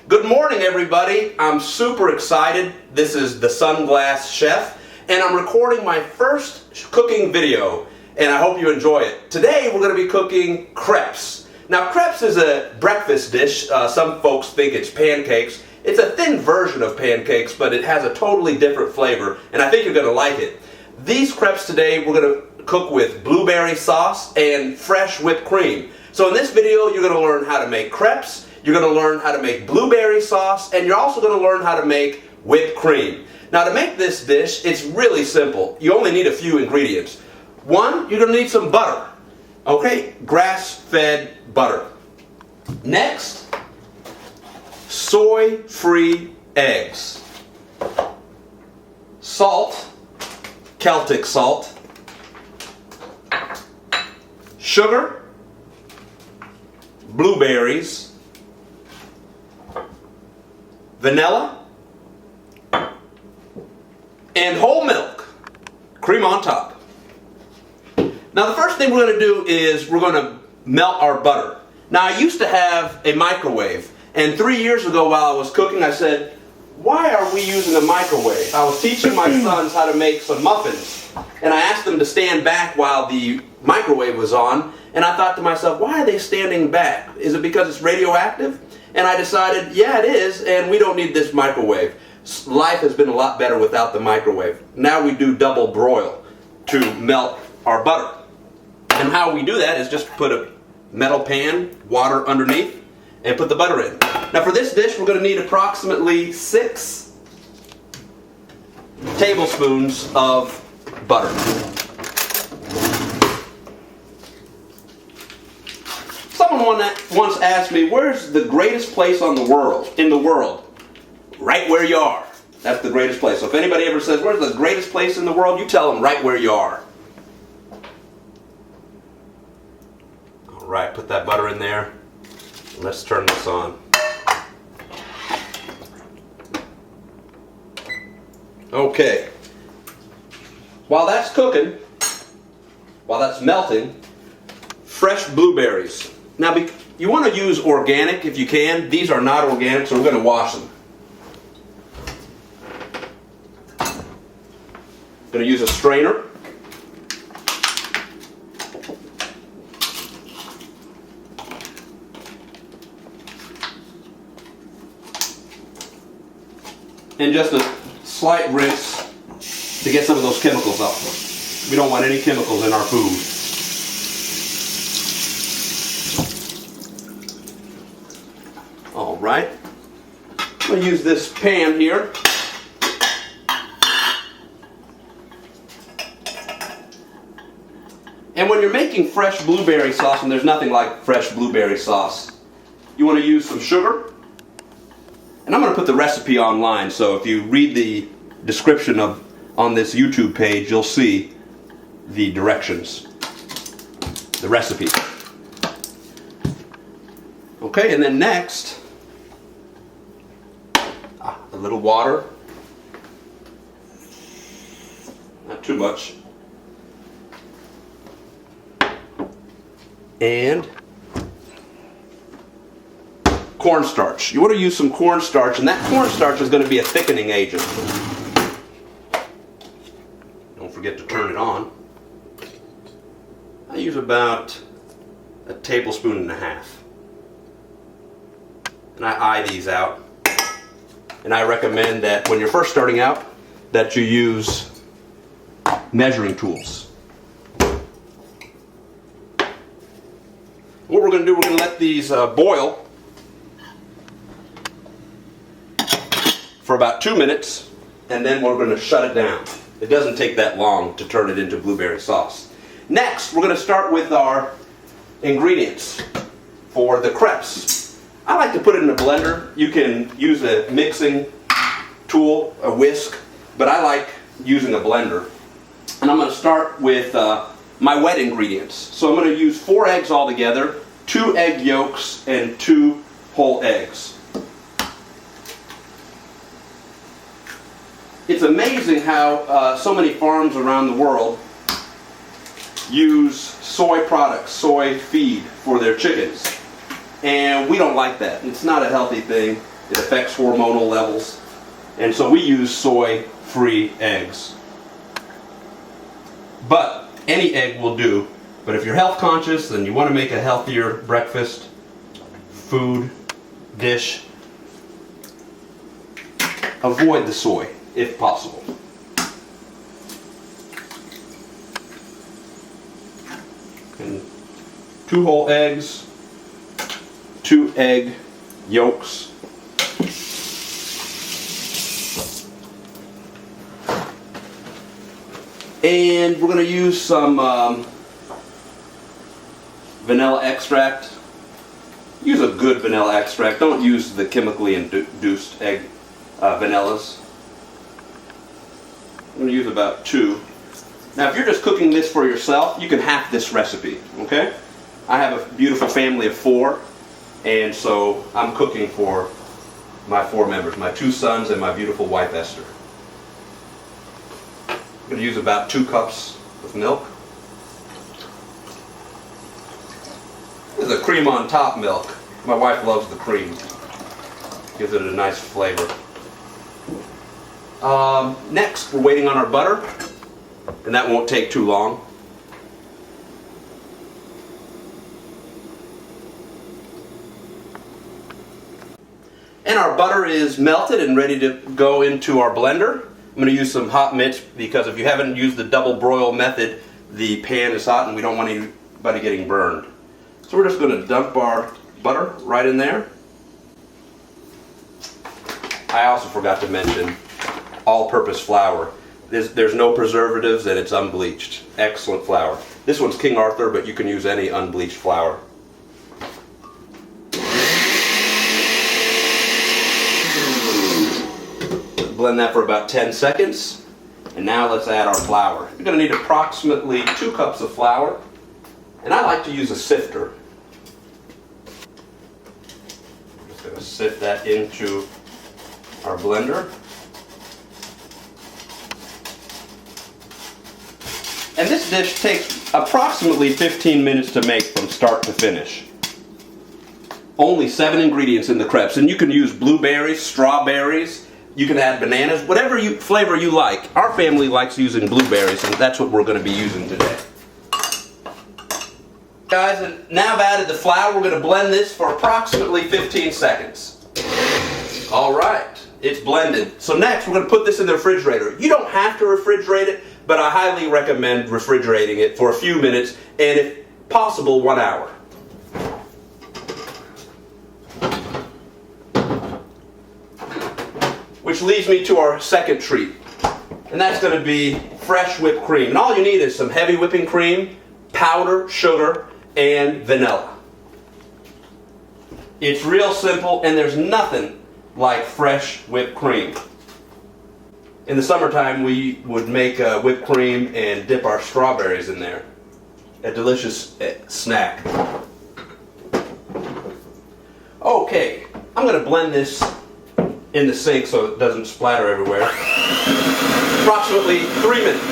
Good morning, everybody. I'm super excited. This is the Sunglass Chef, and I'm recording my first cooking video, and I hope you enjoy it. Today, we're going to be cooking crepes. Now, crepes is a breakfast dish. Some folks think it's pancakes. It's a thin version of pancakes, but it has a totally different flavor, and I think you're going to like it. These crepes today, we're going to cook with blueberry sauce and fresh whipped cream. So in this video, you're going to learn how to make crepes. You're going to learn how to make blueberry sauce, and you're also going to learn how to make whipped cream. Now, to make this dish, it's really simple. You only need a few ingredients. One, you're going to need some butter. Okay, grass-fed butter. Next, soy-free eggs. Salt, Celtic salt. Sugar, blueberries, vanilla, and whole milk, cream on top. Now the first thing we're going to do is we're going to melt our butter. Now I used to have a microwave, and 3 years ago while I was cooking I said, why are we using a microwave? I was teaching my sons how to make some muffins, and I asked them to stand back while the microwave was on, and I thought to myself, why are they standing back? Is it because it's radioactive? And I decided, yeah, it is, and we don't need this microwave. Life has been a lot better without the microwave. Now we do double broil to melt our butter. And how we do that is just put a metal pan, water underneath, and put the butter in. Now for this dish, we're going to need approximately 6 tablespoons of butter. Someone once asked me, where's the greatest place in the world? Right where you are. That's the greatest place. So if anybody ever says, where's the greatest place in the world? You tell them right where you are. Alright, put that butter in there. Let's turn this on. Okay. While that's cooking, while that's melting, fresh blueberries. Now, you want to use organic if you can. These are not organic, so we're going to wash them. I'm going to use a strainer. And just a slight rinse to get some of those chemicals out. We don't want any chemicals in our food. Alright, I'm going to use this pan here. And when you're making fresh blueberry sauce, and there's nothing like fresh blueberry sauce, you want to use some sugar. And I'm going to put the recipe online, so if you read the description on this YouTube page, you'll see the directions, the recipe. Okay, and then next, a little water, not too much, and cornstarch. You want to use some cornstarch, and that cornstarch is going to be a thickening agent. Don't forget to turn it on. I use about a tablespoon and a half. And I eye these out. And I recommend that when you're first starting out, that you use measuring tools. What we're going to do, we're going to let these boil for about 2 minutes, and then we're going to shut it down. It doesn't take that long to turn it into blueberry sauce. Next, we're going to start with our ingredients for the crepes. I like to put it in a blender. You can use a mixing tool, a whisk, but I like using a blender. And I'm going to start with my wet ingredients. So I'm going to use 4 eggs altogether, 2 egg yolks, and 2 whole eggs. It's amazing how so many farms around the world use soy products, soy feed for their chickens. And we don't like that. It's not a healthy thing. It affects hormonal levels. And so we use soy-free eggs. But any egg will do. But if you're health conscious and you want to make a healthier breakfast, food, dish, avoid the soy if possible. And 2 whole eggs, 2 egg yolks, and we're going to use some vanilla extract. Use a good vanilla extract. Don't use the chemically induced egg vanillas. I'm going to use about 2. Now, if you're just cooking this for yourself, you can half this recipe, okay? I have a beautiful family of 4, and so I'm cooking for my 4 members, my 2 sons and my beautiful wife Esther. I'm going to use about 2 cups of milk. This is a cream on top milk. My wife loves the cream. Gives it a nice flavor. Next, we're waiting on our butter, and that won't take too long. And our butter is melted and ready to go into our blender. I'm going to use some hot mitts because if you haven't used the double broil method, the pan is hot and we don't want anybody getting burned. So we're just going to dump our butter right in there. I also forgot to mention all-purpose flour. There's no preservatives and it's unbleached. Excellent flour. This one's King Arthur, but you can use any unbleached flour. Blend that for about 10 seconds. And now let's add our flour. You're going to need approximately 2 cups of flour. And I like to use a sifter. I'm just going to sift that into our blender. And this dish takes approximately 15 minutes to make from start to finish. Only 7 ingredients in the crepes, and you can use blueberries, strawberries, you can add bananas, whatever flavor you like. Our family likes using blueberries, and that's what we're going to be using today. Guys, and now I've added the flour. We're going to blend this for approximately 15 seconds. Alright, it's blended. So next we're going to put this in the refrigerator. You don't have to refrigerate it, but I highly recommend refrigerating it for a few minutes, and if possible, 1 hour. Which leads me to our second treat, and that's going to be fresh whipped cream. And all you need is some heavy whipping cream, powder, sugar, and vanilla. It's real simple, and there's nothing like fresh whipped cream. In the summertime, we would make whipped cream and dip our strawberries in there. A delicious snack. Okay, I'm going to blend this in the sink so it doesn't splatter everywhere. Approximately 3 minutes.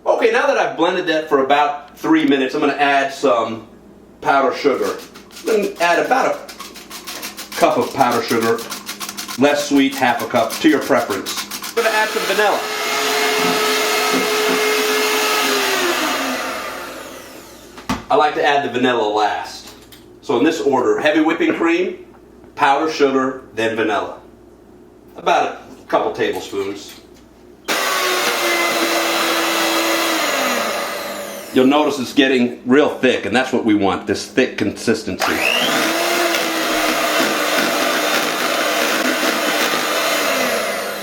Okay, now that I've blended that for about 3 minutes, I'm going to add some powdered sugar. I'm going to add about a cup of powdered sugar. Less sweet, half a cup, to your preference. I'm going to add some vanilla. I like to add the vanilla last. So in this order, heavy whipping cream, powdered sugar, then vanilla. About a couple tablespoons. You'll notice it's getting real thick, and that's what we want, this thick consistency.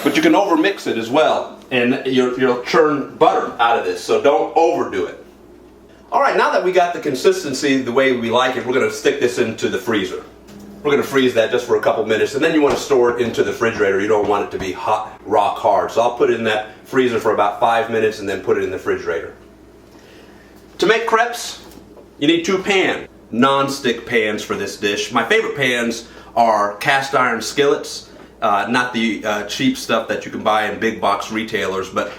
But you can overmix it as well, and you'll churn butter out of this, so don't overdo it. Alright, now that we got the consistency the way we like it, we're going to stick this into the freezer. We're going to freeze that just for a couple minutes, and then you want to store it into the refrigerator. You don't want it to be hot, rock hard. So I'll put it in that freezer for about 5 minutes and then put it in the refrigerator. To make crepes, you need 2 pans. Non-stick pans for this dish. My favorite pans are cast iron skillets, not the cheap stuff that you can buy in big box retailers, but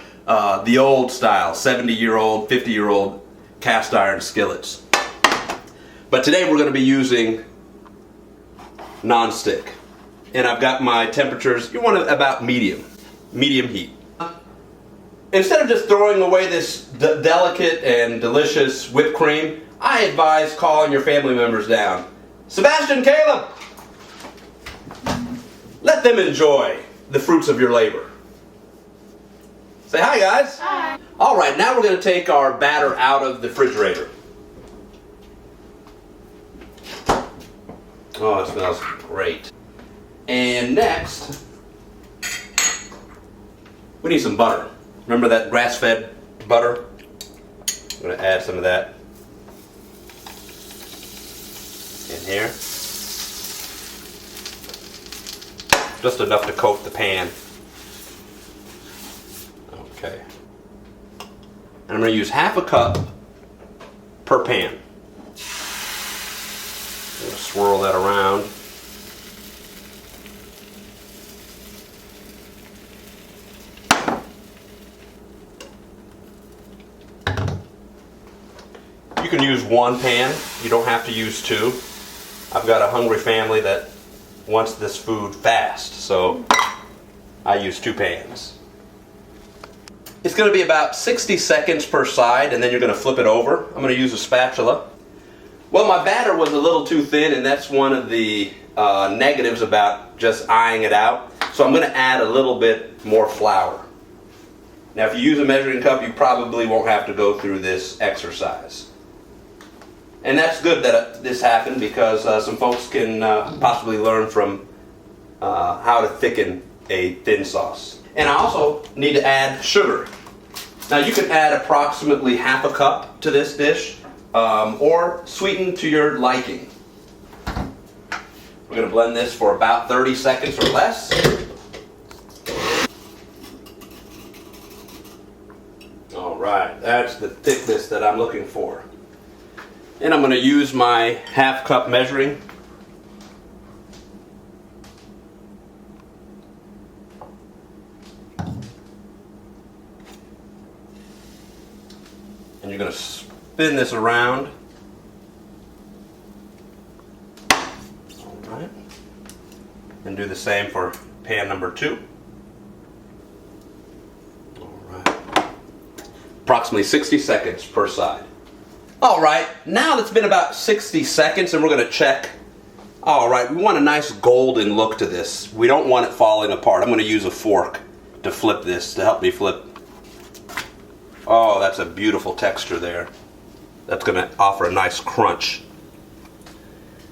the old style, 70-year-old, 50-year-old cast iron skillets. But today we're going to be using non-stick. And I've got my temperatures, you want it about medium heat. Instead of just throwing away this delicate and delicious whipped cream, I advise calling your family members down. Sebastian, Caleb, let them enjoy the fruits of your labor. Say hi, guys. Hi. All right, now we're going to take our batter out of the refrigerator. Oh, it smells great. And next, we need some butter. Remember that grass-fed butter? I'm going to add some of that in here. Just enough to coat the pan. Okay. And I'm going to use half a cup per pan. I'm going to swirl that around. You can use one pan. You don't have to use two. I've got a hungry family that wants this food fast, so I use two pans. It's going to be about 60 seconds per side, and then you're going to flip it over. I'm going to use a spatula. Well, my batter was a little too thin, and that's one of the negatives about just eyeing it out. So I'm going to add a little bit more flour. Now, if you use a measuring cup, you probably won't have to go through this exercise. And that's good that this happened, because some folks can possibly learn from how to thicken a thin sauce. And I also need to add sugar. Now you can add approximately half a cup to this dish, or sweeten to your liking. We're going to blend this for about 30 seconds or less. All right, that's the thickness that I'm looking for. And I'm going to use my half cup measuring. And you're going to spin this around. All right. And do the same for pan number 2. All right. Approximately 60 seconds per side. All right, now it's been about 60 seconds and we're going to check. All right, we want a nice golden look to this. We don't want it falling apart. I'm going to use a fork to flip this, to help me flip. Oh, that's a beautiful texture there. That's going to offer a nice crunch.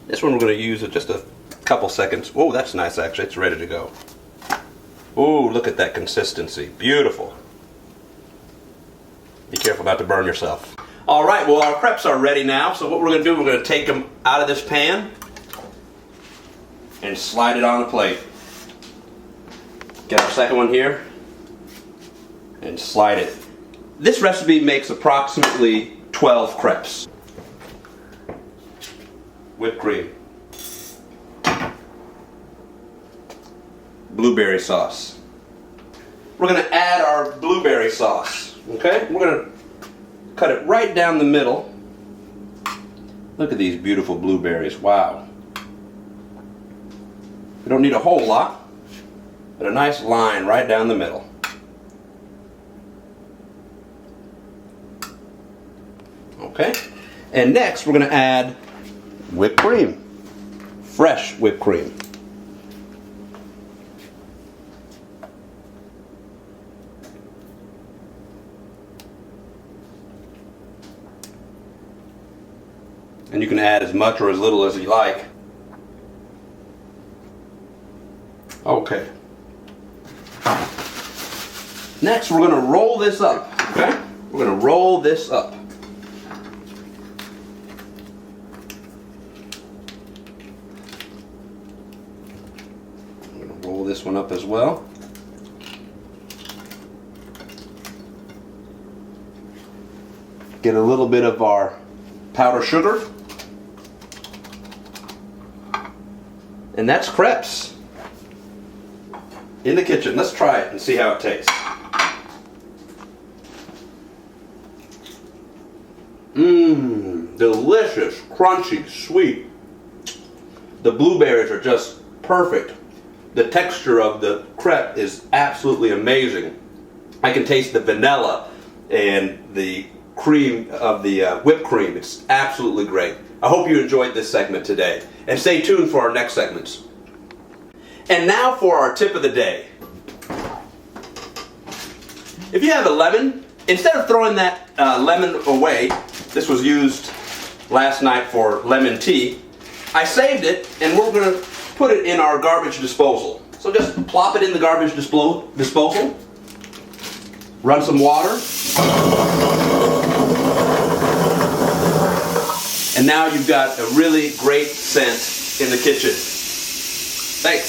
This one we're going to use it just a couple seconds. Oh, that's nice actually. It's ready to go. Oh, look at that consistency. Beautiful. Be careful not to burn yourself. All right, well, our crepes are ready now, so what we're going to do, we're going to take them out of this pan and slide it on the plate. Get our second one here and slide it. This recipe makes approximately 12 crepes. Whipped cream. Blueberry sauce. We're going to add our blueberry sauce, okay? We're going to cut it right down the middle. Look at these beautiful blueberries. Wow. We don't need a whole lot, but a nice line right down the middle. Okay. And next we're going to add whipped cream. Fresh whipped cream. And you can add as much or as little as you like. Okay. Next, we're going to roll this up. Okay? We're going to roll this up. I'm going to roll this one up as well. Get a little bit of our powdered sugar. And that's crepes in the kitchen. Let's try it and see how it tastes. delicious, crunchy, sweet. The blueberries are just perfect. The texture of the crepe is absolutely amazing. I can taste the vanilla and the cream of the whipped cream. It's absolutely great. I hope you enjoyed this segment today. And stay tuned for our next segments. And now for our tip of the day. If you have a lemon, instead of throwing that lemon away, this was used last night for lemon tea, I saved it and we're going to put it in our garbage disposal. So just plop it in the garbage disposal, run some water, and now you've got a really great scent in the kitchen. Thanks.